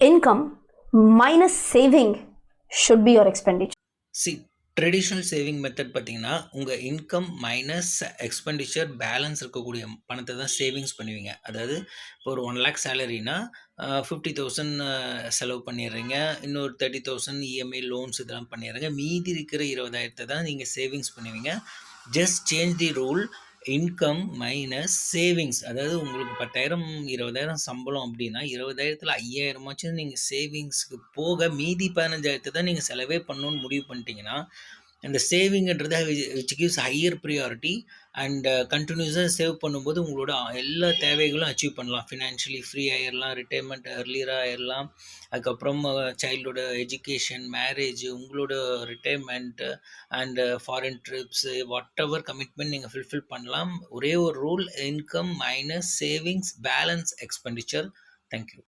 income minus saving should be your expenditure? C traditional saving method பார்த்தீங்கன்னா உங்கள் income minus expenditure balance இருக்கக்கூடிய பணத்தை தான் சேவிங்ஸ் பண்ணுவீங்க. அதாவது இப்போ ஒரு 1 lakh சேலரினா 50,000 செலவு பண்ணிடுறீங்க, இன்னொரு 30,000 இஎம்ஐ லோன்ஸ் இதெல்லாம் பண்ணிடுறீங்க, மீதி இருக்கிற 20,000 தான் நீங்கள் சேவிங்ஸ் பண்ணுவீங்க. Just change the rule, income minus savings. அதாவது உங்களுக்கு 10,000 20,000 சம்பளம் அப்படின்னா 20,000த்தில் 5,000 நீங்கள் சேவிங்ஸ்க்கு போக மீதி 15,000 தான் நீங்கள் செலவே பண்ணணும்னு முடிவு பண்ணிட்டீங்கன்னா, இந்த சேவிங்ன்றது which gives higher priority and கண்டினியூஸாக சேவ் பண்ணும்போது உங்களோட எல்லா தேவைகளும் அச்சீவ் பண்ணலாம். ஃபினான்ஷியலி ஃப்ரீ ஆயிடலாம், ரிட்டைர்மெண்ட் ஏர்லியராக ஆயிடலாம், அதுக்கப்புறம் சைல்டோட எஜுகேஷன், மேரேஜ், உங்களோட retirement and foreign trips, whatever commitment நீங்கள் ஃபுல்ஃபில் பண்ணலாம். ஒரே ஒரு rule, income minus savings balance expenditure. Thank you.